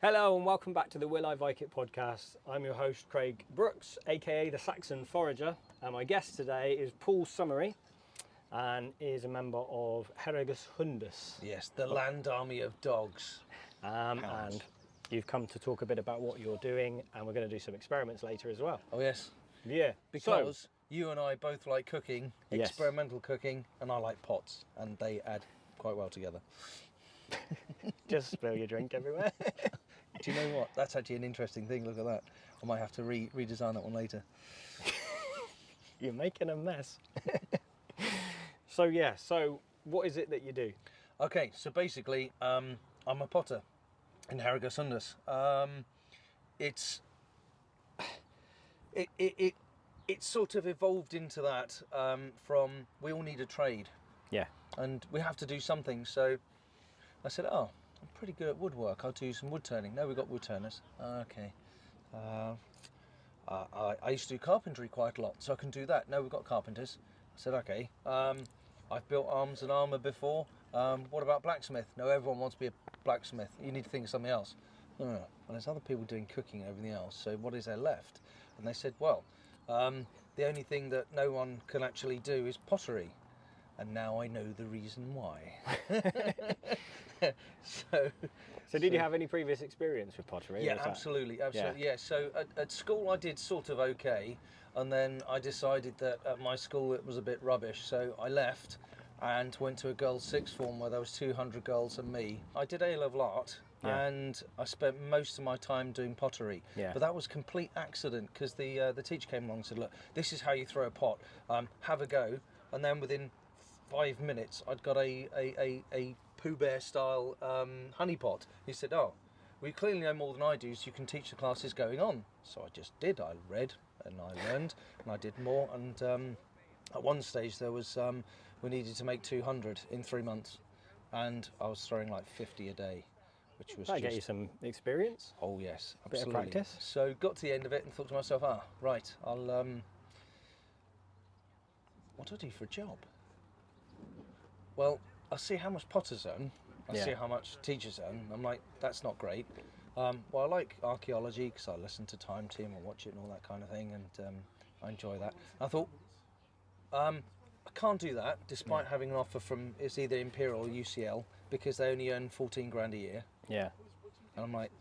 Hello and welcome back to the Will I Vike It podcast. I'm your host Craig Brooks, aka the Saxon Forager, and my guest today is Paul Summery, and is a member of Herigas Hundas. Yes, the land army of dogs. And you've come to talk a bit about what you're doing, and we're going to do some experiments later as well. Oh yes, Yeah, because you and I both like cooking, Yes. experimental cooking, and I like pots, and they add quite well together. Just spill your drink everywhere. Do you know what? That's actually an interesting thing. Look at that. I might have to redesign that one later. You're making a mess. So what is it that you do? Okay, so basically, I'm a potter in Herigas Hundas. It's sort of evolved into that from we all need a trade Yeah. and we have to do something. So I said, oh, I'm pretty good at woodwork. I'll do some wood turning. No, we've got wood turners. Okay. I used to do carpentry quite a lot, so I can do that. No, we've got carpenters. I said, okay. I've built arms and armour before. What about blacksmith? No, everyone wants to be a blacksmith. You need to think of something else. No. Well, there's other people doing cooking and everything else, so what is there left? And they said, well, the only thing that no one can actually do is pottery. And now I know the reason why. So did you have any previous experience with pottery? Yeah, absolutely. Yeah. So at school I did sort of okay, and then I decided that at my school it was a bit rubbish, so I left and went to a girls' sixth form where there was 200 girls and me. I did A-level art. Yeah. And I spent most of my time doing pottery. Yeah. But that was complete accident because the teacher came along and said, look, this is how you throw a pot. Have a go. And then within 5 minutes, I'd got a Pooh Bear style honey pot. He said, oh, well, you clearly know more than I do, so you can teach the classes going on. So I just did. I read and I learned and I did more. And at one stage there was, we needed to make 200 in 3 months. And I was throwing like 50 a day, which was That'll get you some experience. Oh yes, A bit of absolutely. practice. So got to the end of it and thought to myself, right, I'll what do I do for a job? Well, I see how much potters earn, I see how much teachers earn. I'm like, that's not great. Well, I like archaeology because I listen to Time Team and watch it and all that kind of thing, and I enjoy that. I thought, I can't do that despite having an offer from, it's either Imperial or UCL, because they only earn 14 grand a year. Yeah. And I'm like,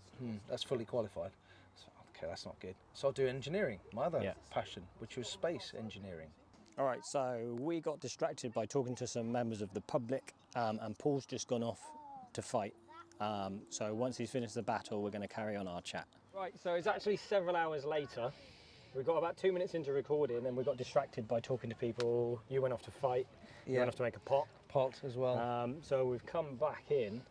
that's fully qualified. So, okay, that's not good. So I'll do engineering, my other passion, which was space engineering. All right, so we got distracted by talking to some members of the public, and Paul's just gone off to fight. So once he's finished the battle, we're going to carry on our chat. Right, so it's actually several hours later. We got about 2 minutes into recording, and we got distracted by talking to people. You went off to fight. You went off to make a pot. Pot as well. So we've come back in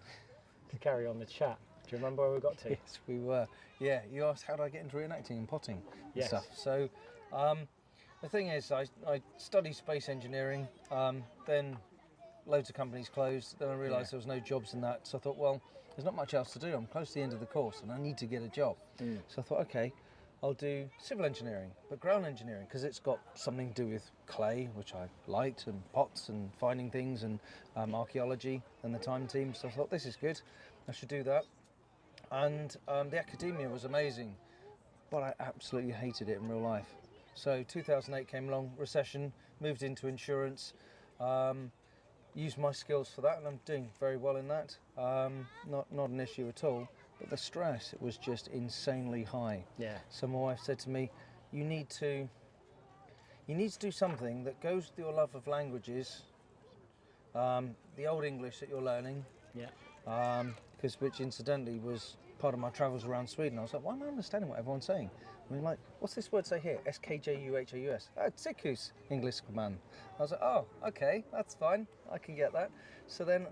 to carry on the chat. Do you remember where we got to? Yes, we were. Yeah, you asked how did I get into reenacting and potting and Yes. stuff. So the thing is, I studied space engineering, then loads of companies closed, then I realised there was no jobs in that, so I thought, well, there's not much else to do, I'm close to the end of the course and I need to get a job. So I thought, okay, I'll do civil engineering, but ground engineering, because it's got something to do with clay, which I liked, and pots and finding things, and archaeology and the Time Team, so I thought, this is good, I should do that. And the academia was amazing, but I absolutely hated it in real life. So 2008 came along, recession, moved into insurance, used my skills for that, and I'm doing very well in that. Not an issue at all, but the stress, it was just insanely high. Yeah. So my wife said to me, you need to do something that goes with your love of languages, the Old English that you're learning, which incidentally was part of my travels around Sweden. I was like, why am I understanding what everyone's saying? I mean, like, what's this word say here? S-K-J-U-H-A-U-S. Oh, Tsikus, Englishman. I was like, oh, okay, that's fine. I can get that. So then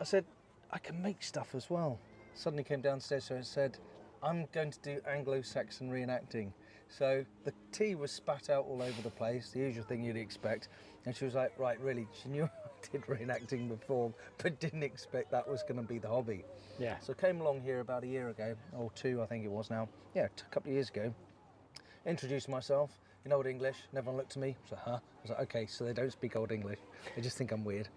I said, I can make stuff as well. Suddenly came downstairs and said, I'm going to do Anglo-Saxon reenacting. So the tea was spat out all over the place, the usual thing you'd expect. And she was like, right, really, she knew I did reenacting before, but didn't expect that was going to be the hobby. Yeah. So I came along here about a year ago, or two, I think it was now. Yeah, a couple of years ago. Introduced myself in Old English, and everyone looked at me. I was like, huh? I was like, okay, so they don't speak Old English. They just think I'm weird.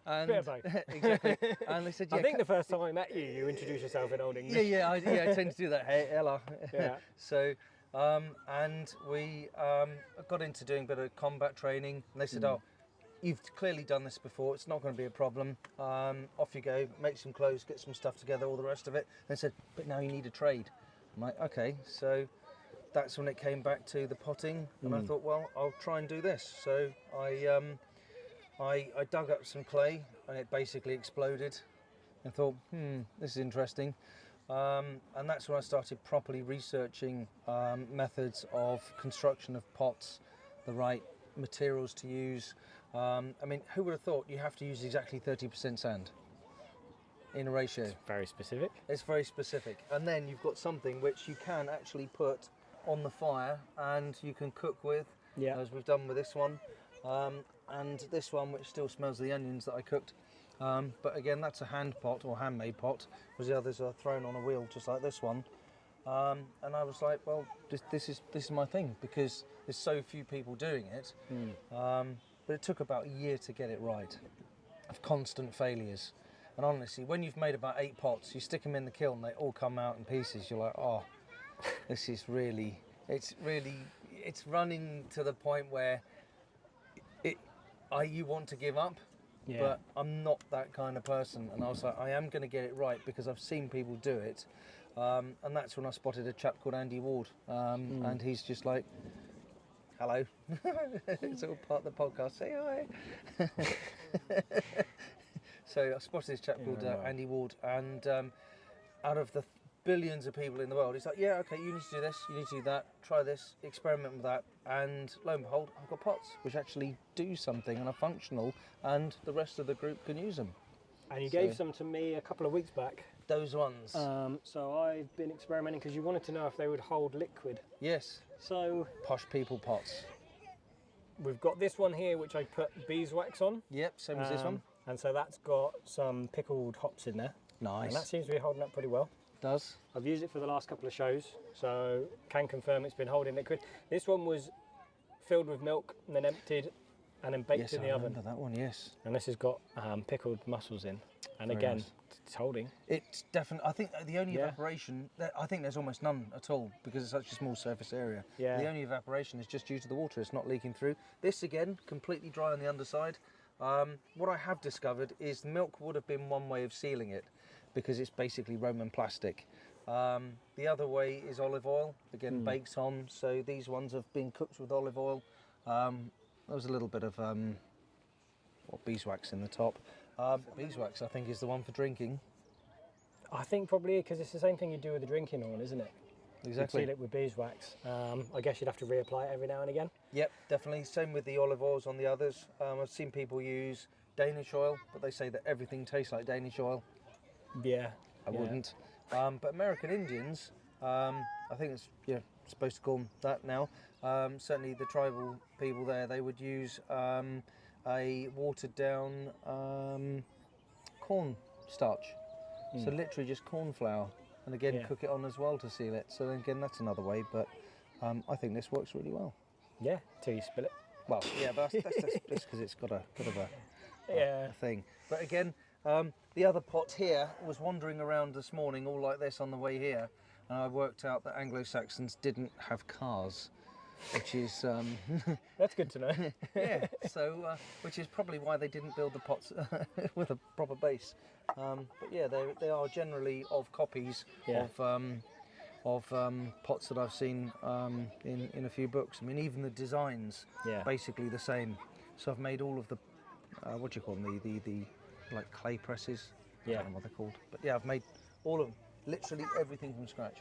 And Bit of both. exactly. And they said, yeah, I think the first time I met you, you introduced yourself in Old English. yeah, I tend to do that. Hey, Ella. Yeah. So, and we got into doing a bit of combat training, and they said, oh, you've clearly done this before, it's not going to be a problem. Off you go, make some clothes, get some stuff together, all the rest of it. They said, but now you need a trade. I'm like, okay. So that's when it came back to the potting, and I thought, well, I'll try and do this. So I dug up some clay, and it basically exploded. I thought, this is interesting. And that's when I started properly researching methods of construction of pots, the right materials to use. I mean, who would have thought you have to use exactly 30% sand in a ratio? It's very specific. It's very specific. And then you've got something which you can actually put on the fire and you can cook with, as we've done with this one. And this one, which still smells of the onions that I cooked. But again, that's a hand pot or handmade pot, whereas the others are thrown on a wheel, just like this one. And I was like, well, this is my thing, because there's so few people doing it. But it took about a year to get it right, of constant failures. And honestly, when you've made about 8 pots, you stick them in the kiln, they all come out in pieces. You're like, oh, this is really, it's running to the point where you want to give up. Yeah. But I'm not that kind of person, and I was like, I am going to get it right because I've seen people do it. And that's when I spotted a chap called Andy Ward, and he's just like, hello. It's all part of the podcast, say hi. So I spotted this chap called Andy Ward, and out of the billions of people in the world, he's like, yeah, okay, you need to do this, you need to do that, try this, experiment with that, and lo and behold, I've got pots which actually do something and are functional, and the rest of the group can use them. And you gave some to me a couple of weeks back. Those ones. So I've been experimenting because you wanted to know if they would hold liquid. Yes. So Posh people pots. we've got this one here which I put beeswax on. Yep, same as this one. And so that's got some pickled hops in there. Nice. And that seems to be holding up pretty well. Does. I've used it for the last couple of shows, so can confirm it's been holding liquid. This one was filled with milk and then emptied and then baked in the oven. I remember that one, yes. And this has got pickled mussels in. And Very again, nice. it's holding. It's definitely, I think the only evaporation, I think there's almost none at all because it's such a small surface area. Yeah. The only evaporation is just due to the water, it's not leaking through. This again, completely dry on the underside. What I have discovered is the milk would have been one way of sealing it because it's basically Roman plastic. The other way is olive oil, again baked on, so these ones have been cooked with olive oil. There was a little bit of beeswax in the top. Beeswax, I think, is the one for drinking. I think probably because it's the same thing you do with the drinking horn, isn't it? Exactly. You'd seal it with beeswax. I guess you'd have to reapply it every now and again. Yep, definitely. Same with the olive oils on the others. I've seen people use Danish oil, but they say that everything tastes like Danish oil. Yeah. I wouldn't. But American Indians, I think it's supposed to call them that now. Certainly the tribal people there, they would use a watered down corn starch. So literally just corn flour, and again cook it on as well to seal it. So then again, that's another way, but I think this works really well. Yeah, till you spill it. Well, yeah, but that's because it's got a bit of a thing. But again, the other pot here was wandering around this morning all like this on the way here, and I worked out that Anglo-Saxons didn't have cars, which is That's good to know. yeah. So which is probably why they didn't build the pots with a proper base. But yeah, they are generally of copies of pots that I've seen in a few books. I mean, even the designs basically the same. So I've made all of the what do you call them, the like clay presses. I don't know what they're called, but yeah, I've made all of them, literally everything from scratch.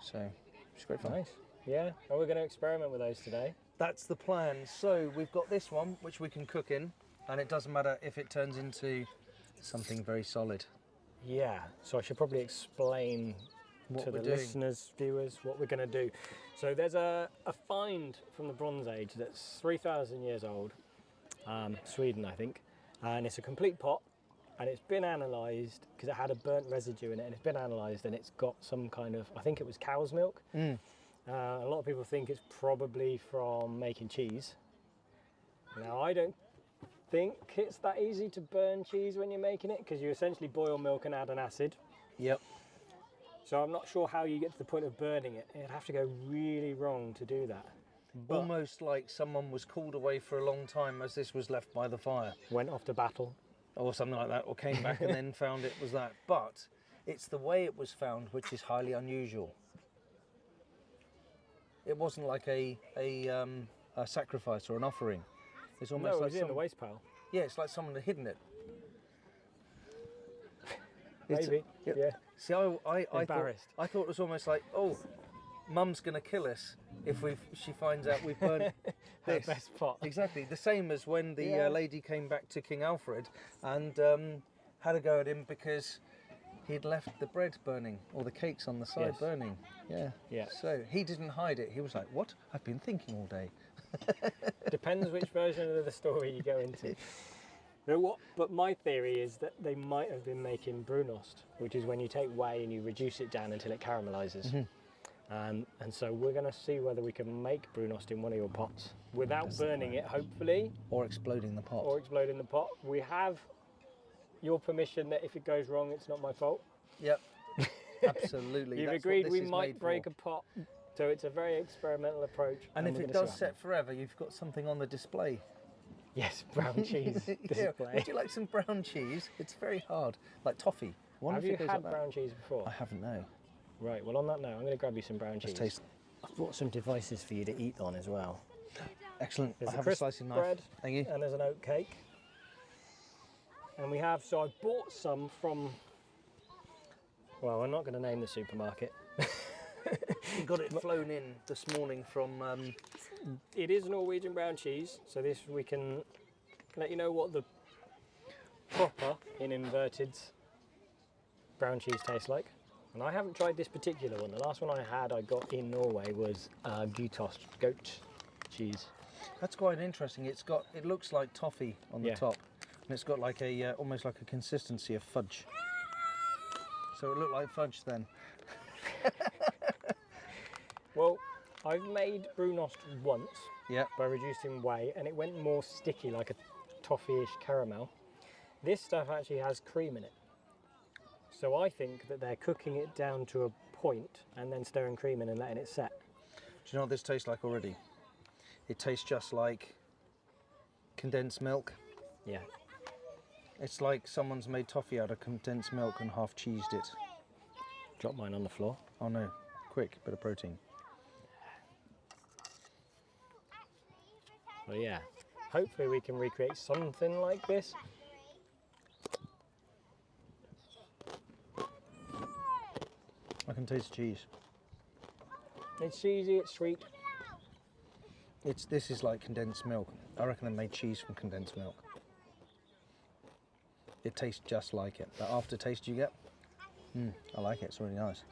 So it's great fun. Nice. Yeah, and we're going to experiment with those today. That's the plan. So we've got this one which we can cook in, and it doesn't matter if it turns into something very solid. Yeah, so I should probably explain What to we're the doing. listeners, viewers, what we're going to do. So there's a find from the Bronze Age that's 3,000 years old, Sweden I think, and it's a complete pot, and it's been analysed because it had a burnt residue in it, and it's been analysed and it's got some kind of, I think it was cow's milk. A lot of people think it's probably from making cheese. Now I don't think it's that easy to burn cheese when you're making it, because you essentially boil milk and add an acid. Yep. So I'm not sure how you get to the point of burning it. It'd have to go really wrong to do that. But Almost like someone was called away for a long time as this was left by the fire. went off to battle. Or something like that, or came back and then found it was that. But it's the way it was found which is highly unusual. It wasn't like a sacrifice or an offering. It's almost No, it like was in the waste pile. yeah, it's like someone had hidden it. Maybe, yeah. See, I Embarrassed. thought it was almost like, oh, Mum's gonna kill us if she finds out we've burnt Her this. best pot. Exactly, the same as when the Yeah. lady came back to King Alfred and had a go at him because he'd left the bread burning or the cakes on the side Yes. burning. Yeah. Yeah. So he didn't hide it. He was like, "What? I've been thinking all day." Depends which version of the story you go into. But my theory is that they might have been making Brunost, which is when you take whey and you reduce it down until it caramelizes. And so we're going to see whether we can make Brunost in one of your pots without burning it, hopefully, Or exploding the pot. or exploding the pot. We have your permission that if it goes wrong, it's not my fault. Yep. Absolutely. You've That's agreed what we this is might made break for. a pot, so it's a very experimental approach. And if we're it gonna see does what set forever, you've got something on the display. happens. Yes, brown cheese Yeah. display. Would you like some brown cheese? It's very hard, like toffee. Have you had brown cheese before? I haven't, no. Right, well on that note, I'm going to grab you some brown cheese. Let's taste. I've brought some devices for you to eat on as well. Excellent. There's I a have a crisp slicing knife. bread Thank you. and there's an oat cake. And we have, so I bought some from, well, I'm not going to name the supermarket. We got it flown in this morning from. It is Norwegian brown cheese, so this we can let you know what the proper, in inverted, brown cheese tastes like. And I haven't tried this particular one. The last one I got in Norway was Gytost, goat cheese. That's quite interesting. It looks like toffee on the Yeah. top, and it's got like a almost like a consistency of fudge. So it looked like fudge then. Well, I've made Brunost once Yeah. by reducing whey, and it went more sticky, like a toffee-ish caramel. This stuff actually has cream in it. So I think that they're cooking it down to a point and then stirring cream in and letting it set. Do you know what this tastes like already? It tastes just like condensed milk. Yeah. It's like someone's made toffee out of condensed milk and half cheesed it. Drop mine on the floor. Oh no, quick, bit of protein. Well, yeah. Hopefully we can recreate something like this. I can taste cheese. It's cheesy, it's sweet. This is like condensed milk. I reckon they made cheese from condensed milk. It tastes just like it. That aftertaste you get, I like it. It's really nice.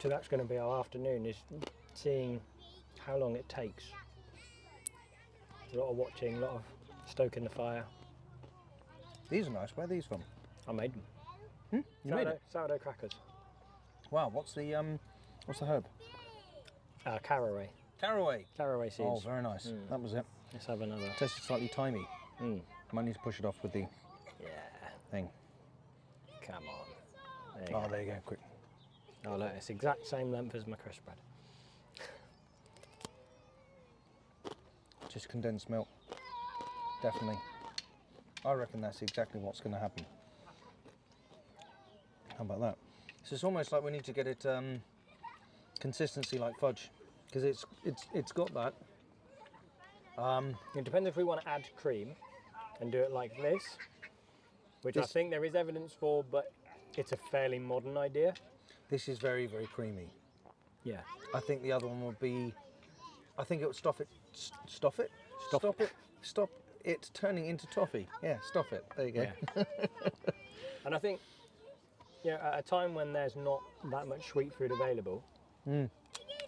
So that's going to be our afternoon, is seeing how long it takes. A lot of watching, a lot of stoking the fire. These are nice. Where are these from? I made them. You made it? Sourdough crackers. Wow. What's the herb? Caraway. Caraway. Caraway seeds. Oh, very nice. That was it. Let's have another. Tasted slightly timey. Mm. Might need to push it off with the Yeah. thing. Come on. There you Oh, go. there you go. Quick. Oh, look, it's the exact same length as my crisp bread. Just condensed milk. Definitely. I reckon that's exactly what's going to happen. How about that? So it's almost like we need to get it consistency like fudge, because it's got that. It depends if we want to add cream and do it like this, which I This- think there is evidence for, but it's a fairly modern idea. This is very, very creamy. Yeah. I think the other one would be. I think it would stop it. Stop it. Stop it. Stop it turning into toffee. Yeah, stop it. There you go. Yeah. And I think, at a time when there's not that much sweet food available,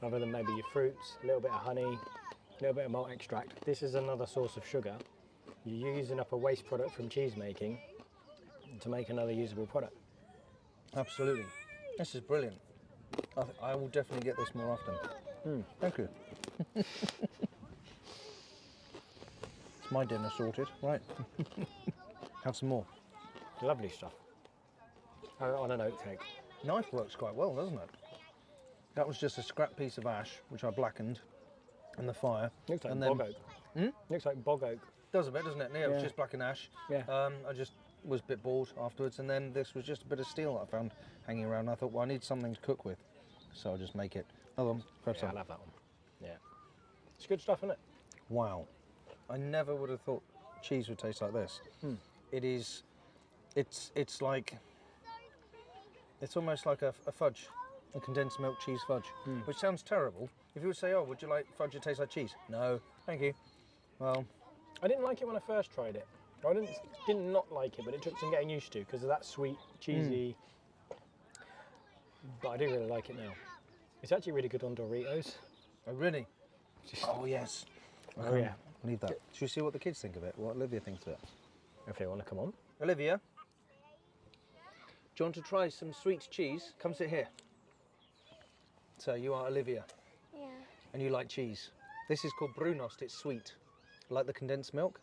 other than maybe your fruits, a little bit of honey, a little bit of malt extract, this is another source of sugar. You're using up a waste product from cheese making to make another usable product. Absolutely. This is brilliant. I will definitely get this more often. Thank you. That's my dinner sorted. Right. Have some more. Lovely stuff. On an oat cake. Knife works quite well, doesn't it? That was just a scrap piece of ash, which I blackened in the fire. Looks like and bog oak. Looks like bog oak. Does a bit, doesn't it? Yeah, it was just blackened ash. Yeah. I just was a bit bored afterwards, and then this was just a bit of steel that I found hanging around. I thought, well, I need something to cook with, so I'll just make it. Hold on, grab some. I'll have that one. Yeah. It's good stuff, isn't it? Wow. I never would have thought cheese would taste like this. It is, it's like, it's almost like a fudge, a condensed milk cheese fudge, which sounds terrible. If you would say, oh, would you like fudge that tastes like cheese? No, thank you. Well, I didn't like it when I first tried it. I did not like it, but it took some getting used to because of that sweet, cheesy. But I do really like it now. It's actually really good on Doritos. oh really? Oh yes. Oh yeah. Leave that. Should we see what the kids think of it? What Olivia thinks of it? If they want to come on. Olivia, do you want to try some sweet cheese? Come sit here. So you are Olivia. Yeah. And you like cheese. This is called Brunost. It's sweet, like the condensed milk.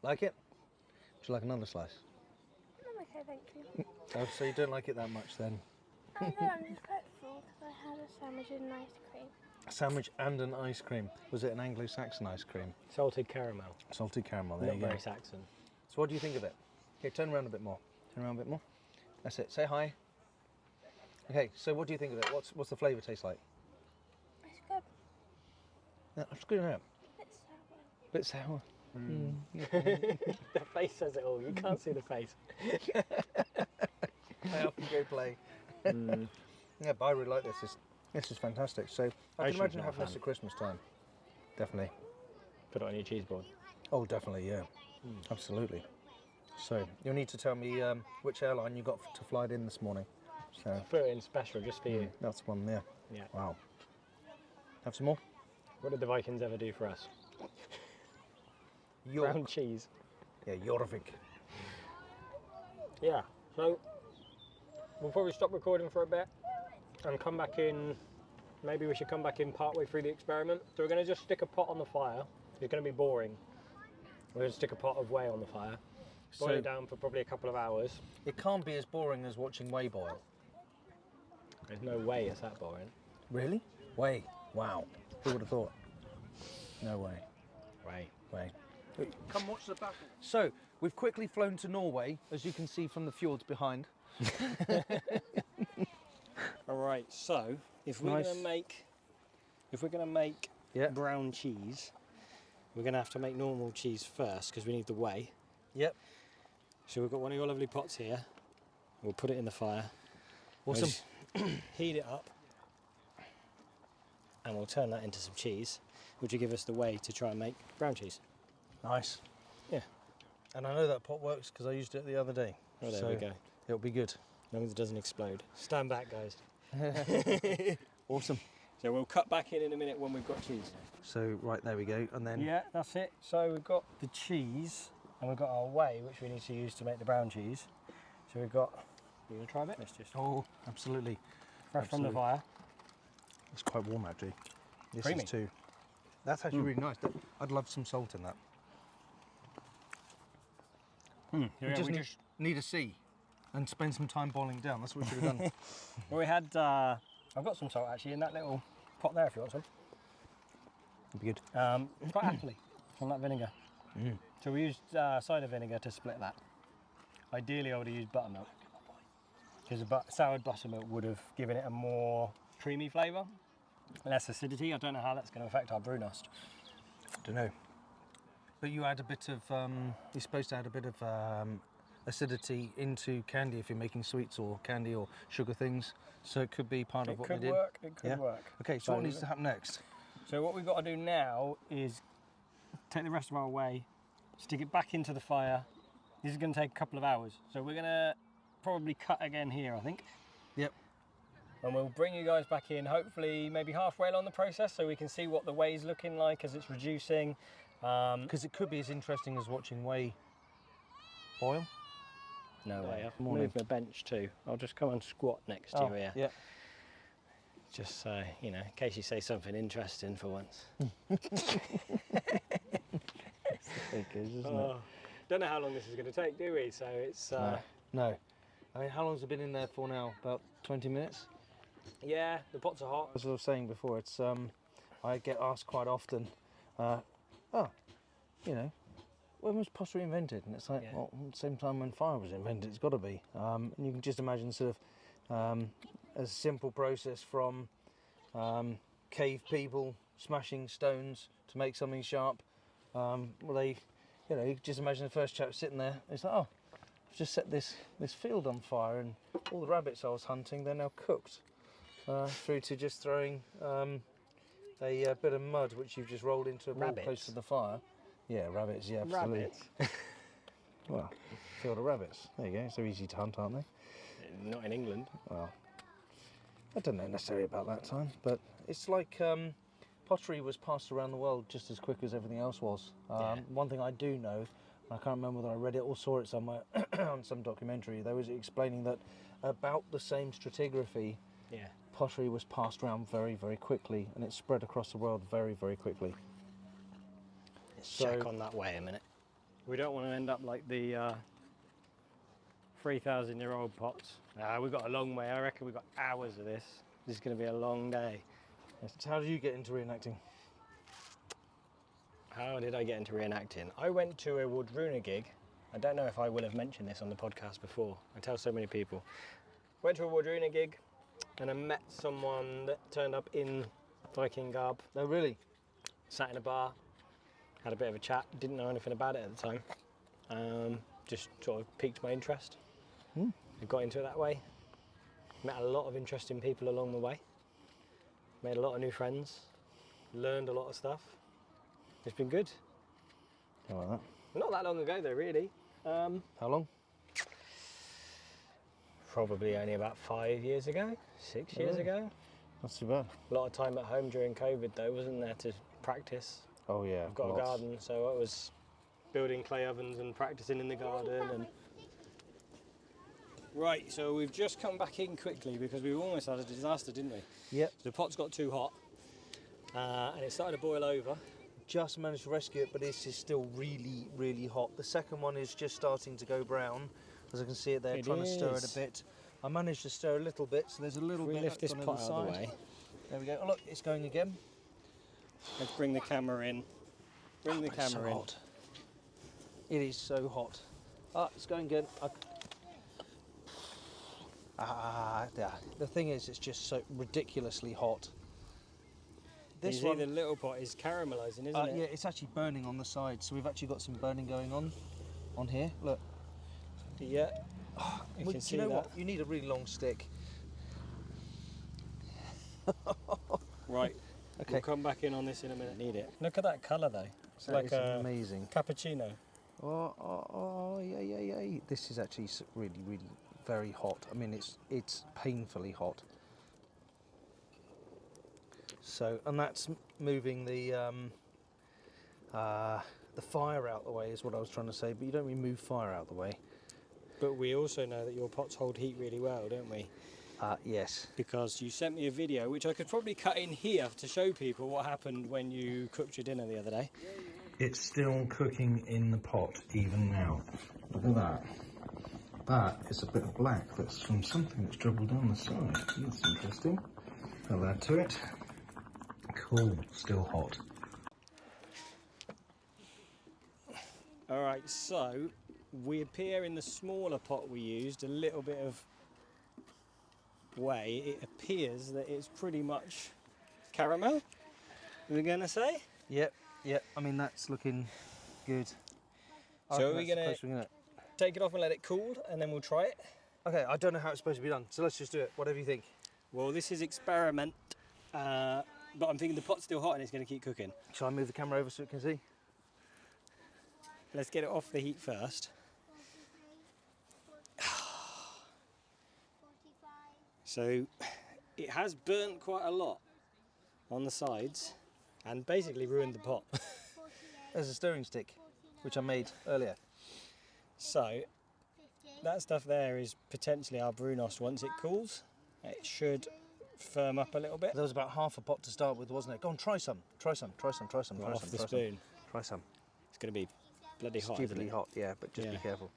Like it? Would you like another slice? I'm okay, thank you. Oh, so you don't like it that much then? I know, I'm just quite full because I had a sandwich and an ice cream. A sandwich and an ice cream. Was it an Anglo-Saxon ice cream? Salted caramel. Salted caramel, there Not you go. very Saxon. So what do you think of it? Okay, turn around a bit more. Turn around a bit more. That's it. Say hi. Okay, so what do you think of it? What's the flavour taste like? It's good. Yeah, it's good, isn't it? It's sour. Bit sour. The face says it all. You can't see the face. I often go play. Yeah, but I really like this. This is fantastic. So I can imagine having this at Christmas time. Definitely. Put it on your cheese board. Oh, definitely, yeah. Absolutely. So you'll need to tell me which airline you got to fly it in this morning. So Put it in special just for you. that's one there. Yeah. Wow. Have some more? What did the Vikings ever do for us? York. Brown cheese. Yeah, Jorvik. Yeah. So we'll probably stop recording for a bit and come back in. Maybe we should come back in partway through the experiment. So we're going to just stick a pot on the fire. It's going to be boring. We're going to stick a pot of whey on the fire. Boil it down for probably a couple of hours. It can't be as boring as watching whey boil. There's no way it's that boring. Really? Whey. Wow. Who would have thought? No way. Whey. Whey. Come watch the battle. So, we've quickly flown to Norway, as you can see from the fjords behind. All right. So if we're going to make brown cheese, we're going to have to make normal cheese first because we need the whey. Yep. So we've got one of your lovely pots here. We'll put it in the fire. Awesome. We'll heat it up. And we'll turn that into some cheese, which will give us the whey to try and make brown cheese. Nice. Yeah. And I know that pot works because I used it the other day. Oh, there we go. It'll be good. As long as it doesn't explode. Stand back, guys. Awesome. So we'll cut back in a minute when we've got cheese. So, right, there we go. And then... Yeah, that's it. So we've got the cheese and we've got our whey, which we need to use to make the brown cheese. So we've got... You want to try a bit? Let's just... Oh, absolutely. Fresh from the fire. It's quite warm, actually. This Creamy. is too. That's actually really nice. I'd love some salt in that. Yeah, we just need a C and spend some time boiling down. That's what we should have done. Well, we had... I've got some salt, actually, in that little pot there, if you want some. It'd be good. It's quite aptly from that vinegar. So we used cider vinegar to split that. Ideally, I would have used buttermilk because soured buttermilk would have given it a more creamy flavour, less acidity. I don't know how that's going to affect our Brunost. Don't know. But you add a bit of. You're supposed to add a bit of acidity into candy if you're making sweets or candy or sugar things. So it could be part of what we did. It could work. Okay. So what needs to happen next? So what we've got to do now is take the rest of our whey, stick it back into the fire. This is going to take a couple of hours. So we're going to probably cut again here, I think. Yep. And we'll bring you guys back in, hopefully maybe halfway along the process so we can see what the whey's looking like as it's reducing. Because it could be as interesting as watching whey boil. No way. I've moved my bench too. I'll just come and squat next to you here. Yeah. Just so, you know, in case you say something interesting for once. Don't know how long this is going to take, do we? So it's... No. I mean, how long's it been in there for now? About 20 minutes? Yeah, the pots are hot. As I was saying before, it's I get asked quite often, you know, when was pottery invented? And it's like, well, at the same time when fire was invented, it's got to be. And you can just imagine sort of a simple process from cave people smashing stones to make something sharp. Well, they, you know, you just imagine the first chap sitting there. It's like, oh, I've just set this field on fire, and all the rabbits I was hunting, they're now cooked. Through to just throwing a bit of mud which you've just rolled into a ball close to the fire. Yeah, rabbits. Yeah, absolutely. Rabbits. Well, field of rabbits. There you go. So easy to hunt, aren't they? Not in England. Well, I don't know necessarily about that time, but it's like pottery was passed around the world just as quick as everything else was. One thing I do know, I can't remember whether I read it or saw it somewhere on some documentary, they was explaining that about the same stratigraphy, pottery was passed around very, very quickly, and it spread across the world very, very quickly. Let's check on that way a minute. We don't want to end up like the 3,000-year-old pots. We've got a long way. I reckon we've got hours of this. This is going to be a long day. So how did you get into reenacting? How did I get into reenacting? I went to a Wardruna gig. I don't know if I will have mentioned this on the podcast before. I tell so many people. Went to a Wardruna gig and I met someone that turned up in Viking garb. Oh, really? Sat in a bar, had a bit of a chat. Didn't know anything about it at the time. Just sort of piqued my interest. I got into it that way. Met a lot of interesting people along the way. Made a lot of new friends. Learned a lot of stuff. It's been good. How about that? Not that long ago though, really. How long? Probably only about 5 years ago, 6 years ago. Not too bad. A lot of time at home during COVID though, wasn't there, to practice. Oh yeah. I've got a garden, so I was building clay ovens and practicing in the garden. And right, so we've just come back in quickly because we almost had a disaster, didn't we? Yep. The pot's got too hot and it started to boil over. Just managed to rescue it, but this is still really, really hot. The second one is just starting to go brown. As I can see it there, trying to stir it a bit. I managed to stir a little bit, so there's a little bit lift this on pot the out side. of the way. There we go. Oh look, it's going again. Let's bring the camera in. Bring the camera in. Hot. It is so hot. Ah, it's going again. Yeah. The thing is, it's just so ridiculously hot. This one, the little pot is caramelising, isn't it? Yeah, it's actually burning on the side, so we've actually got some burning going on here. Look. Yeah. You can see you know that. what? You need a really long stick. Right. Okay. We'll come back in on this in a minute. Need it. Look at that colour though. It's That like is a amazing. cappuccino. Oh, yeah. This is actually really, really very hot. I mean, it's painfully hot. So, and that's moving the fire out the way is what I was trying to say. But you don't really move fire out the way. But we also know that your pots hold heat really well, don't we? Yes. Because you sent me a video, which I could probably cut in here to show people what happened when you cooked your dinner the other day. It's still cooking in the pot even now. Look at that. That is a bit of black that's from something that's dribbled down the side. That's interesting. I'll add to it. Cool, still hot. All right, so we appear in the smaller pot we used a little bit of way. It appears that it's pretty much caramel, we're going to say. Yep. I mean, that's looking good. So are we going to take it off and let it cool, and then we'll try it? Okay, I don't know how it's supposed to be done, so let's just do it. Whatever you think. Well, this is experiment, but I'm thinking the pot's still hot and it's going to keep cooking. Shall I move the camera over so it can see? Let's get it off the heat first. So it has burnt quite a lot on the sides and basically ruined the pot. There's a stirring stick, which I made earlier. So that stuff there is potentially our Brunost once it cools. It should firm up a little bit. There was about half a pot to start with, wasn't it? Go on, try some. Try some. Try some. Try some. Try Off some. the Try spoon. some. Try some. It's going to be bloody hot. Isn't Stupidly it? hot, yeah, but just be Yeah. careful.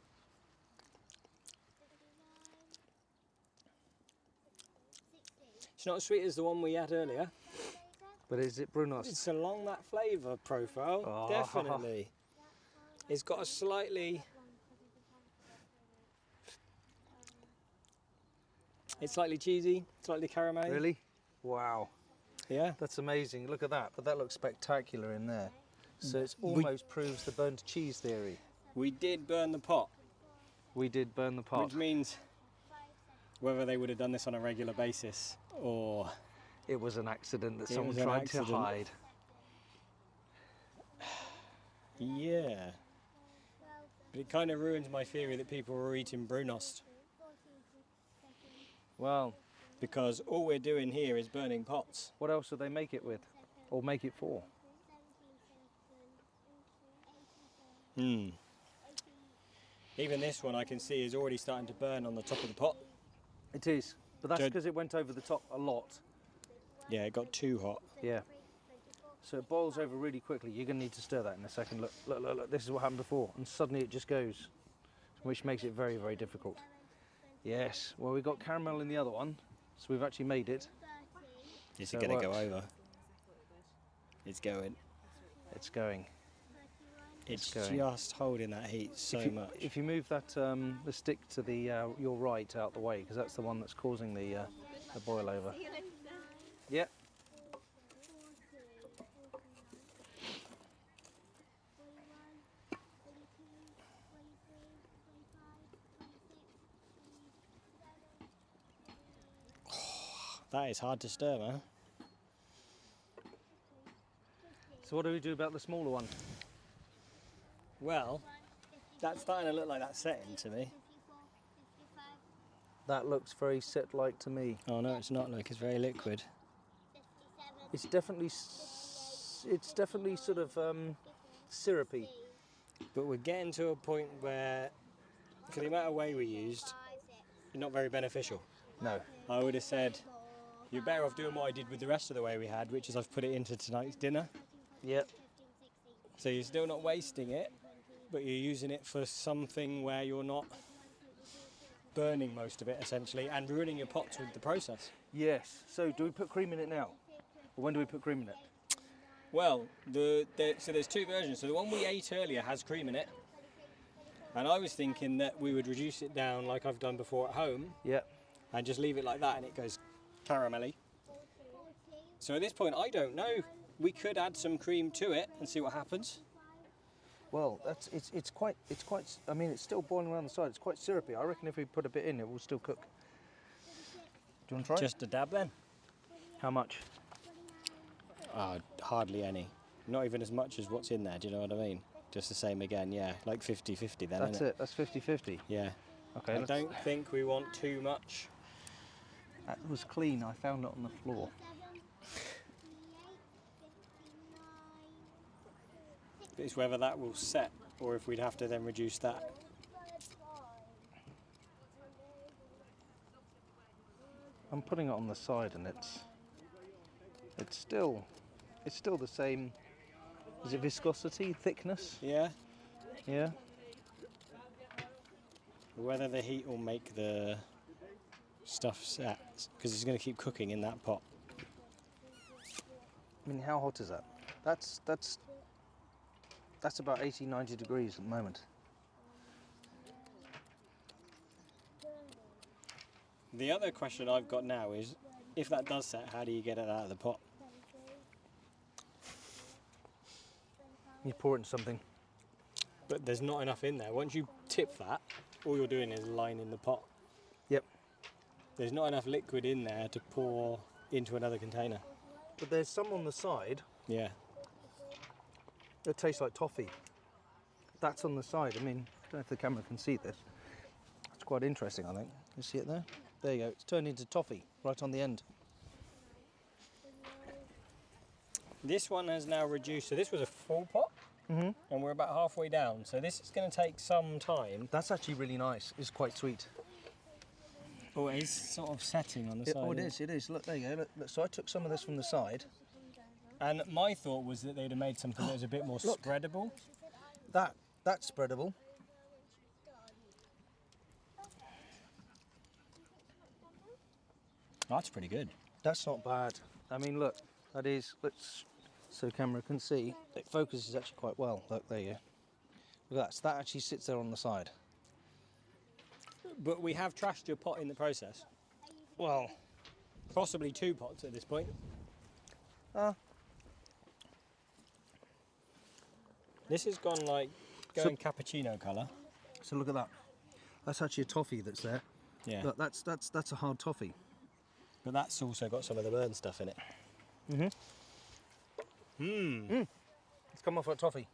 It's not as sweet as the one we had earlier. But is it Brunost? It's along that flavour profile, Oh. definitely. It's got a slightly... It's slightly cheesy, slightly caramel. Really? Wow. Yeah. That's amazing. Look at that. But that looks spectacular in there. So it almost proves the burnt cheese theory. We did burn the pot, We did burn the pot. which means whether they would have done this on a regular basis or... It was an accident that It someone was an tried accident. to hide. Yeah. But it kind of ruins my theory that people were eating Brunost, Well, because all we're doing here is burning pots. what else would they make it with? Or make it for? Hmm. Even this one I can see is already starting to burn on the top of the pot. It is. But that's Good. because it went over the top a lot. Yeah, it got too hot. Yeah. So it boils over really quickly. You're going to need to stir that in a second. Look, look, look, look. This is what happened before. And suddenly it just goes, which makes it very, very difficult. Yes. Well, we got caramel in the other one, so we've actually made it. Is So it it going to go works. over? It's going. It's going. It's going. just holding that heat so much. If you move that the stick to the your right out the way, because that's the one that's causing the boil over. Yep. That is hard to stir, man. So what do we do about the smaller one? Well, that's starting to look like that setting to me. That looks very set-like to me. Oh no, it's not. Look, it's very liquid. It's definitely sort of syrupy. But we're getting to a point where, for the amount of whey we used, not very beneficial. No. I would have said, you're better off doing what I did with the rest of the whey we had, which is I've put it into tonight's dinner. Yep. So you're still not wasting it, but you're using it for something where you're not burning most of it, essentially, and ruining your pots with the process. Yes. So do we put cream in it now? Or when do we put cream in it? Well, so there's two versions. So the one we ate earlier has cream in it, and I was thinking that we would reduce it down like I've done before at home, Yep. and just leave it like that, and it goes caramelly. So at this point, I don't know. We could add some cream to it and see what happens. Well, it's quite. I mean, it's still boiling around the side. It's quite syrupy. I reckon if we put a bit in, it will still cook. Do you want to try? Just a dab then. How much? Hardly any. Not even as much as what's in there, do you know what I mean? Just the same again, yeah. Like 50-50 then, That's innit? it. That's 50-50. Yeah. Okay. I let's- don't think we want too much. That was clean. I found it on the floor. It's whether that will set or if we'd have to then reduce that. I'm putting it on the side, and it's still the same. Is it viscosity, thickness? Yeah. Yeah. Whether the heat will make the stuff set, because it's going to keep cooking in that pot. I mean, how hot is that? That's about 80-90 degrees at the moment. The other question I've got now is, if that does set, how do you get it out of the pot? You pour it in something. But there's not enough in there. Once you tip that, all you're doing is lining the pot. Yep. There's not enough liquid in there to pour into another container. But there's some on the side Yeah. that taste like toffee. That's on the side. I mean, I don't know if the camera can see this. It's quite interesting, I think. You see it there? There you go. It's turned into toffee right on the end. This one has now reduced, so this was a full pot, and we're about halfway down. So this is going to take some time. That's actually really nice. It's quite sweet. Oh, it is sort of setting on the side. Oh, it is. Look, there you go. Look, so I took some of this from the side. And my thought was that they'd have made something that was a bit more spreadable. That's spreadable. That's pretty good. That's not bad. I mean, look, that is, so camera can see, it focuses actually quite well. Look, there you go. Look at that, so that actually sits there on the side. But we have trashed your pot in the process. Well, Possibly 2 pots at this point. This has gone like cappuccino colour. so look at that. That's actually a toffee that's there. Yeah. Look, that's a hard toffee. But that's also got some of the burn stuff in it. It's come off a toffee.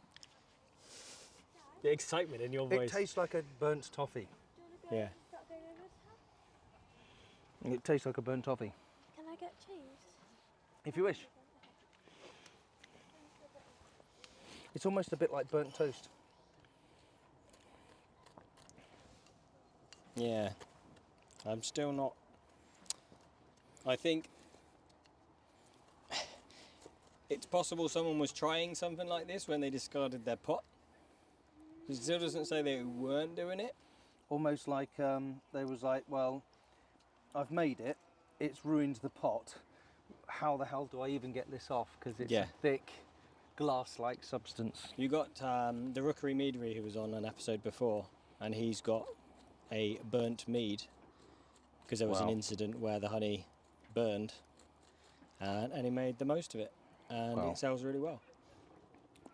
The excitement in your voice. It tastes like a burnt toffee. Yeah. It tastes like a burnt toffee. Can I get cheese? If you wish. It's almost a bit like burnt toast. Yeah. I'm still not... I think it's possible someone was trying something like this when they discarded their pot. It still doesn't say they weren't doing it. Almost like they was like, well, I've made it. It's ruined the pot. How the hell do I even get this off? Because it's a thick, glass-like substance. You got the Rookery Meadery who was on an episode before, and he's got a burnt mead because there was an incident where the honey burned, and he made the most of it, and it sells really well.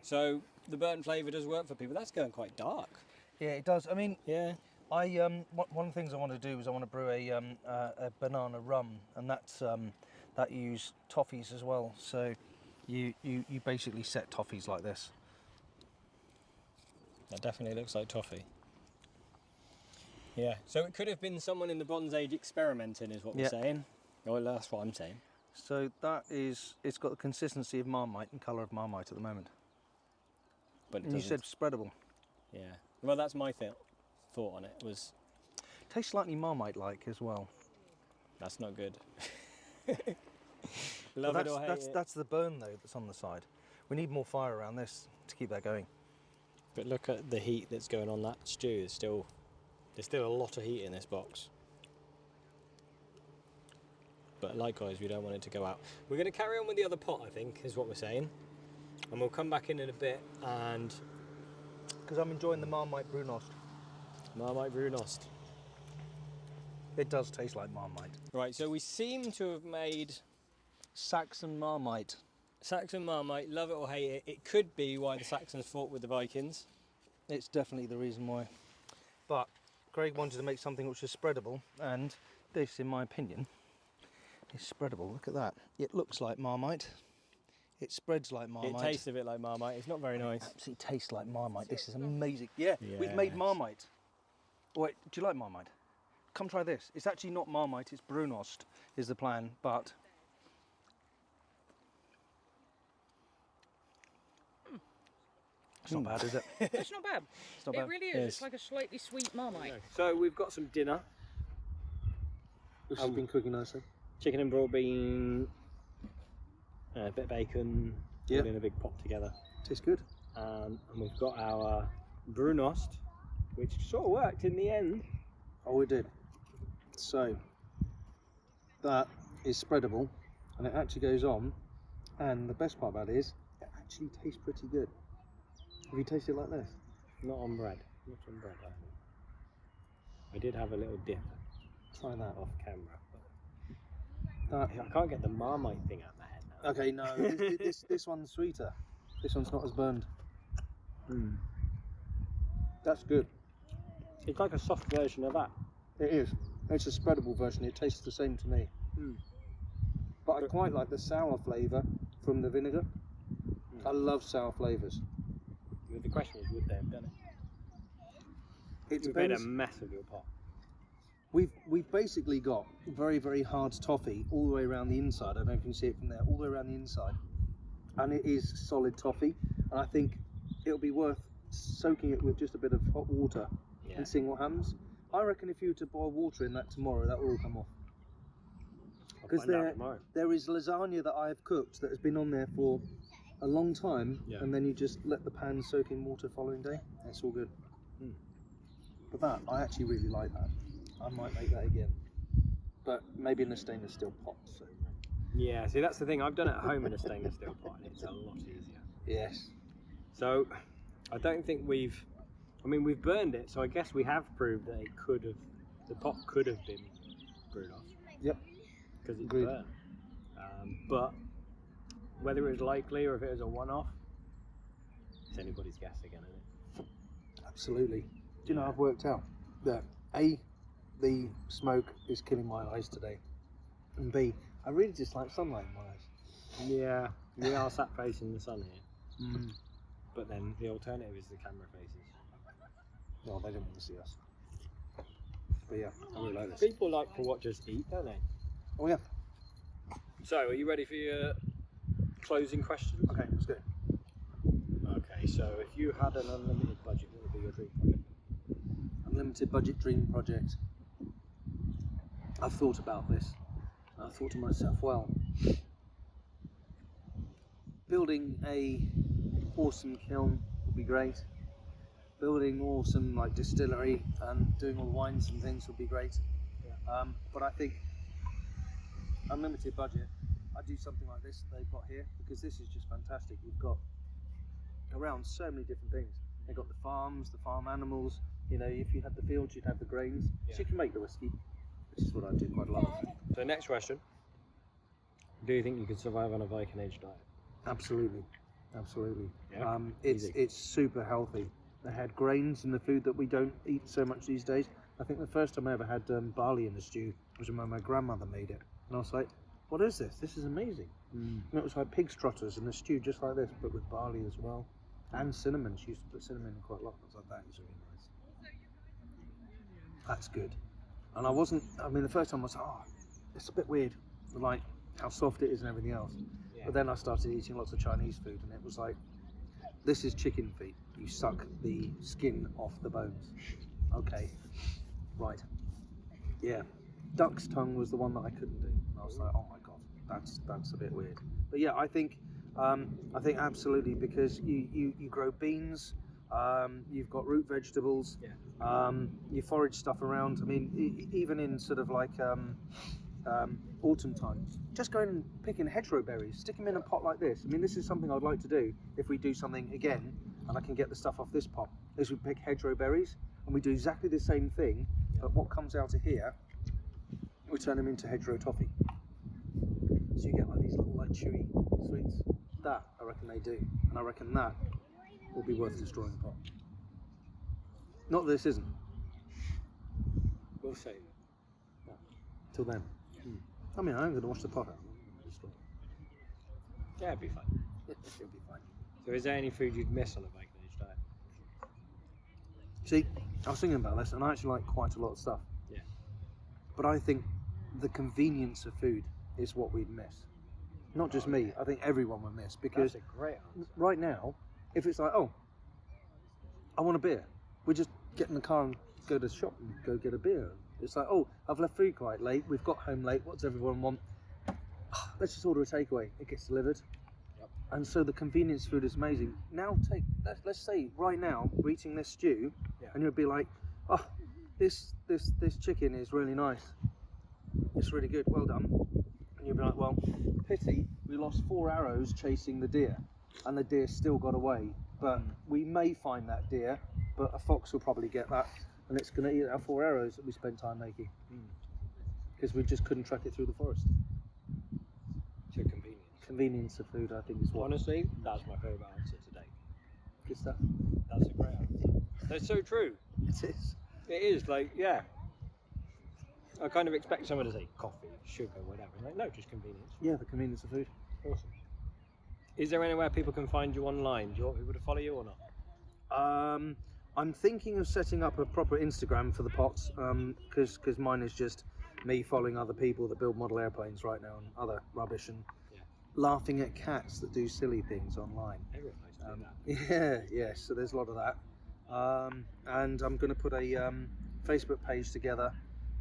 So the burnt flavour does work for people. That's going quite dark. Yeah, it does. I mean, Yeah. one of the things I want to do is I want to brew a banana rum, and that's that you use toffees as well. So you basically set toffees like this. That definitely looks like toffee. Yeah. So it could have been someone in the Bronze Age experimenting, is what we're saying. Well, that's what I'm saying. So that is, it's got the consistency of Marmite and colour of Marmite at the moment. But And you said spreadable. Yeah. Well, that's my thought on it. Was Tastes slightly Marmite-like as well. that's not good. Love it or hate it. That's the burn though that's on the side. We need more fire around this to keep that going. But look at the heat that's going on that stew. There's still a lot of heat in this box. But likewise, we don't want it to go out. We're going to carry on with the other pot, I think, is what we're saying. And we'll come back in a bit and... Because I'm enjoying the Marmite Brunost. Marmite Brunost. It does taste like Marmite. Right, so we seem to have made... Saxon Marmite. Saxon Marmite, love it or hate it. It could be why the Saxons fought with the Vikings. It's definitely the reason why. But Craig wanted to make something which is spreadable, and this, in my opinion, is spreadable. Look at that. It looks like Marmite. It spreads like Marmite. It tastes a bit like Marmite. It's not very nice. It absolutely tastes like Marmite. This is amazing. Yeah, we've made Marmite. Wait, do you like Marmite? Come try this. It's actually not Marmite, it's Brunost is the plan, but... It's not bad, is it? It's not bad. It's not bad. It really is. It's like a slightly sweet Marmite. So we've got some dinner. Which has been cooking nicely. Chicken and broad bean, a bit of bacon, all in a big pot together. Tastes good. And we've got our Brunost, which sort of worked in the end. Oh, it did. So, that is spreadable, and it actually goes on, and the best part about it is, it actually tastes pretty good. Have you tasted it like this? Not on bread. Not on bread, I think. I did have a little dip. Try that. Off camera. But I can't get the Marmite thing out of my head now. Okay, no, this one's sweeter. This one's not as burned. That's good. It's like a soft version of that. It is. It's a spreadable version. It tastes the same to me. But I quite like the sour flavour from the vinegar. I love sour flavours. The question is, would they have done it? It You've made a depends. mess of your pot. We've basically got very, very hard toffee all the way around the inside. I don't know if you can see it from there, all the way around the inside. And it is solid toffee. And I think it'll be worth soaking it with just a bit of hot water and seeing what happens. I reckon if you were to boil water in that tomorrow, that will all come off. Because there is lasagna that I have cooked that has been on there for a long time, and then you just let the pan soak in water following day. It's all good. But that, I actually really like that. I might make that again, but maybe in a stainless steel pot. So. Yeah, see that's the thing. I've done it at home in a stainless steel pot, and it's a lot easier. Yes. So I don't think we've burned it, so I guess we have proved that the pot could have been Brunost. Yep. Because it's burnt. But whether it was likely or if it was a one-off, it's anybody's guess again, isn't it? Absolutely. Do you know, I've worked out that A, the smoke is killing my eyes today, and B, I really dislike sunlight in my eyes. Yeah, we are sat facing the sun here. But then the alternative is the camera faces. No, they don't want to see us. But yeah, I really like this. People like to watch us eat, don't they? Oh yeah. So, are you ready for your closing questions? Okay, let's go. Okay, so if you had an unlimited budget, what would be your dream project? Unlimited budget dream project. I've thought about this. I thought to myself, well, building a awesome kiln would be great. Building awesome like distillery and doing all the wines and things would be great. Yeah. But I think unlimited budget, I'd do something like this that they've got here, because this is just fantastic. You've got around so many different things. They've got the farms, the farm animals. You know, if you had the fields, you'd have the grains. Yeah. So you can make the whiskey, which is what I do quite a lot. So next question. Do you think you could survive on a Viking age diet? Absolutely. Absolutely. Yeah, it's super healthy. They had grains in the food that we don't eat so much these days. I think the first time I ever had barley in a stew was when my grandmother made it. And I was like, what is this? This is amazing. And it was like pig trotters in a stew just like this, but with barley as well. And cinnamon. She used to put cinnamon in quite a lot. I was like, that is really nice. That's good. And the first time I was like, oh, it's a bit weird, like how soft it is and everything else. Yeah. But then I started eating lots of Chinese food, and it was like, this is chicken feet. You suck the skin off the bones. Okay, right. Yeah, duck's tongue was the one that I couldn't do. I was like, oh my god, that's a bit weird. But yeah, I think absolutely, because you grow beans, you've got root vegetables, you forage stuff around. I mean, even in sort of like autumn times, just going and picking hedgerow berries, stick them in a pot like this. I mean, this is something I'd like to do if we do something again, and I can get the stuff off this pot, is we pick hedgerow berries, and we do exactly the same thing, but what comes out of here, we turn them into hedgerow toffee. So you get like these little like chewy sweets. That, I reckon they do, and I reckon that will be worth destroying the pot. Not that this isn't. We'll see. No. Till then. I mean, I'm going to wash the pot out. Yeah, it'd be fine. It'll be fine. So is there any food you'd miss on a Viking age diet? See, I was thinking about this, and I actually like quite a lot of stuff. Yeah. But I think the convenience of food is what we'd miss. Not just me, I think everyone would miss, because that's a great answer. Right now, if it's like, oh, I want a beer, we just get in the car and go to the shop and go get a beer. It's like, oh, I've left food quite late, we've got home late, what does everyone want? Let's just order a takeaway, it gets delivered. Yep. And so the convenience food is amazing. Now let's say right now, we're eating this stew, and you'll be like, oh, this chicken is really nice. It's really good, well done. And you'll be like, well, pity, we lost 4 arrows chasing the deer, and the deer still got away. But we may find that deer, but a fox will probably get that, and it's going to eat our 4 arrows that we spent time making. Because we just couldn't track it through the forest. So convenience. Convenience of food, I think, is what. Honestly, that's my favourite answer today. Good stuff. That's a great answer. That's so true. It is. It is, like, yeah. I kind of expect someone to say coffee, sugar, whatever. Like, no, just convenience. Yeah, the convenience of food. Awesome. Is there anywhere people can find you online? Do you want people to follow you or not? I'm thinking of setting up a proper Instagram for the pots, because mine is just me following other people that build model airplanes right now and other rubbish, and laughing at cats that do silly things online. Everyone knows to do that. Yeah, so there's a lot of that. And I'm going to put a Facebook page together.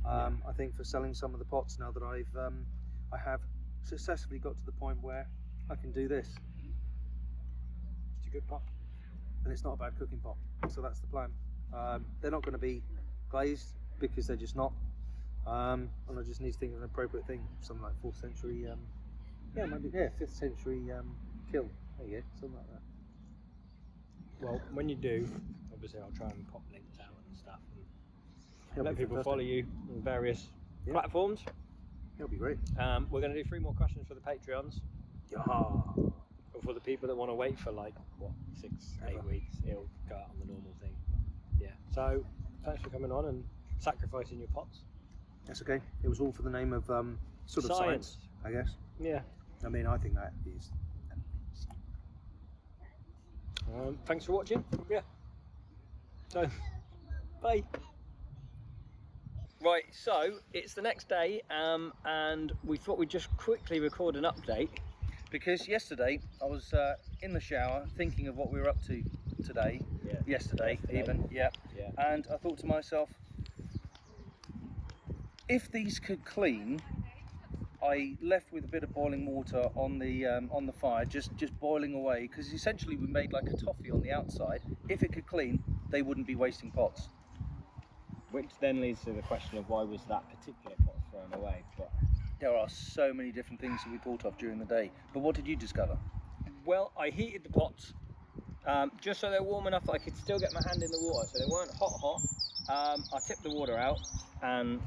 I think for selling some of the pots now that I have successfully got to the point where I can do this. It's a good pot. And it's not a bad cooking pot, so that's the plan. They're not going to be glazed because they're just not, and I just need to think of an appropriate thing, something like 4th century, maybe 5th century kiln. There you go, something like that. Well, when you do, obviously I'll try and pop links out and stuff, and It'll let be people fantastic. follow you on various platforms. It'll be great. We're going to do 3 more questions for the Patreons. Yeah. Or for the people that want to wait for like, what, 6, 8 weeks, it'll go out on the normal thing. Yeah. So, thanks for coming on and sacrificing your pots. That's okay. It was all for the name of sort of science, I guess. Yeah. I mean, I think that is. Thanks for watching. Yeah. So, bye. Right, so it's the next day, and we thought we'd just quickly record an update. Because yesterday I was in the shower thinking of what we were up to today. Yesterday even. Yeah. And I thought to myself, if these could clean, I left with a bit of boiling water on the fire, just boiling away, because essentially we made like a toffee on the outside. If it could clean, they wouldn't be wasting pots. Which then leads to the question of why was that particular pot thrown away? But There are so many different things that we thought of during the day. But what did you discover? well, I heated the pots just so they're warm enough that I could still get my hand in the water, so they weren't hot. I tipped the water out, and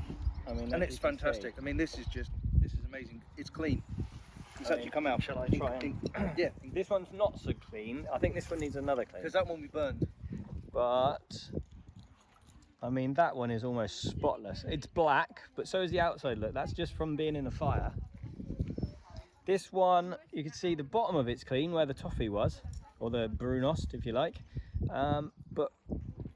I mean, And it's fantastic. I mean, this is amazing. It's clean. It's actually come out. Shall I try and... Yeah. This one's not so clean. I think this one needs another clean. Because that one we burned. But I mean, that one is almost spotless. It's black, but so is the outside look. That's just from being in the fire. This one, you can see the bottom of it's clean where the toffee was, or the Brunost if you like. But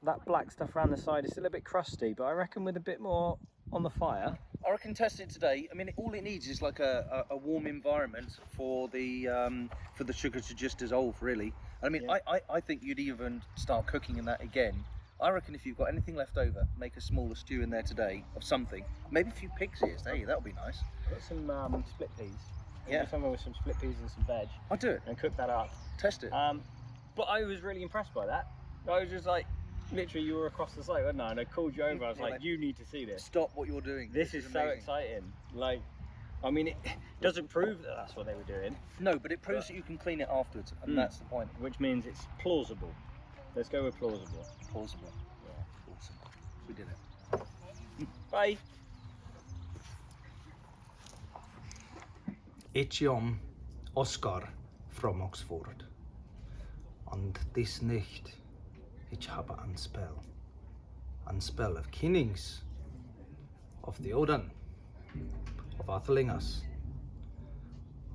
that black stuff around the side is still a bit crusty, but I reckon with a bit more on the fire. I reckon test it today. I mean, all it needs is like a warm environment for the sugar to just dissolve, really. I mean, Yeah. I think you'd even start cooking in that again. I reckon if you've got anything left over, make a smaller stew in there today of something. Maybe a few pig's ears, hey, that would be nice. I've got some split peas. Yeah. Somewhere with some split peas and some veg, I'll do it. and cook that up. Test it. But I was really impressed by that. I was just like, literally, you were across the site, weren't I? And I called you over. I was Yeah, like, mate. you need to see this. Stop what you're doing. This is so amazing. exciting. Like, I mean, it doesn't prove that that's what they were doing, No, but it proves that you can clean it afterwards, and that's the point. which means it's plausible. Let's go with plausible. Plausible. Yeah. Awesome. We did it. Bye. I'm Oscar from Oxford, and this night ich habe ein spell of kennings, of theoden, of athelingas,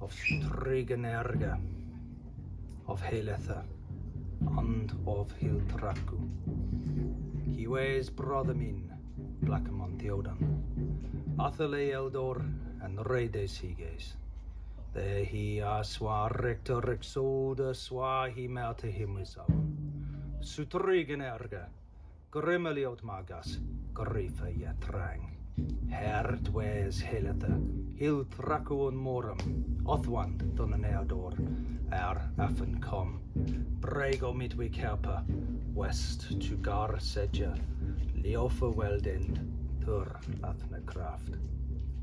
of suhtrigan earge, of leodmagas, and of geþrang. He wears broðor blacmon theoden, æðele ealdor, and hyges. Theah rihte ricsode meahte wiðsawon. Suhtrigan grimme leodmagas, gryrefah geþrang. Wears hyldrakun morum, othwand don an ealdor, affen kom. Brego mit we kerpa, west to gar sedja, leofa weldend, thur athne kraft.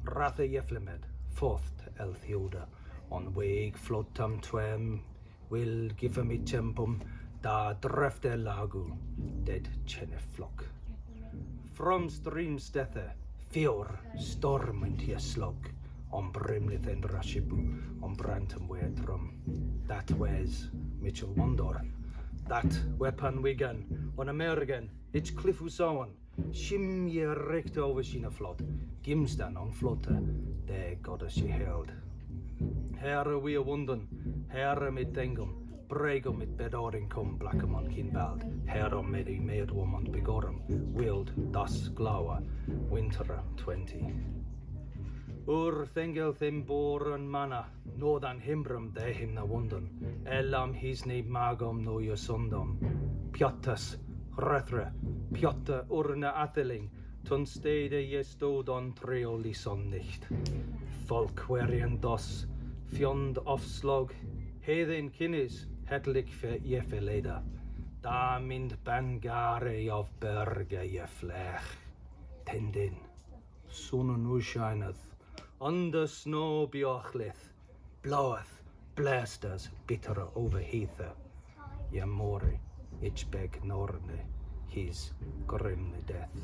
Rathe jeflemed, fourth el theoda, on weg flotam twem, will give me tempum, da drefte lagu, dead flock. From streams dethe, fjord, storm into a slug, on brimlith and rashibu, on brantum wedrum. That was Mitchell Wondor. That weapon wigan, on American, it's cliffusawon. Shim ye rikte over sina flot, gimstan on flotte, there goddess ye held. Herre we a wunden, herre mit dengum, brego mit bedoring kom blacmon kinbald, herre medi meadwoman begorum, wield das glawa, winter 20. Thengel thimboren mana, northern himbrum de him na wunden, elam hisni magom no your sondom, piatas, rethre, pjotte urne atheling, ton stede je stod on treoli sonnicht. Volkwerien dos, fjond afslag, heden kinnis, hetlik fe je verleda. Da mind bangare of berge je vleg. Tendin, sonnen nu shineth, under snow bjochlith, bloweth, blasters bittere overheathe. Je more, ich beg norne, his grimme death.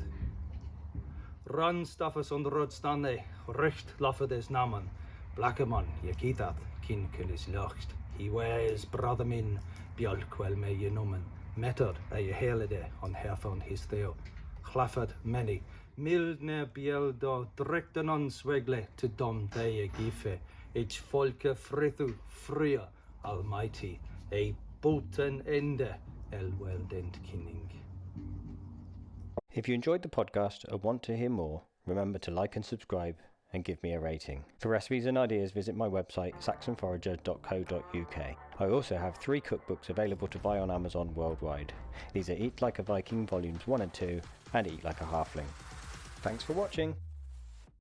Run staffes on rodstanne, recht laffedes namen, Blagkmon, je kitat, kinkelis lucht. He wears brothermin, bjolkwel me je nomen, metod je helede on herfon his theo. Clafford many, mildne bjeldo, drekten on svegle to dom je gife, ich folke frithu, fria, almighty, a boten ende, elweldent kinning. If you enjoyed the podcast or want to hear more, remember to like and subscribe and give me a rating. For recipes and ideas, visit my website saxonforager.co.uk. I also have 3 cookbooks available to buy on Amazon worldwide. These are Eat Like a Viking Volumes 1 and 2 and Eat Like a Halfling. Thanks for watching!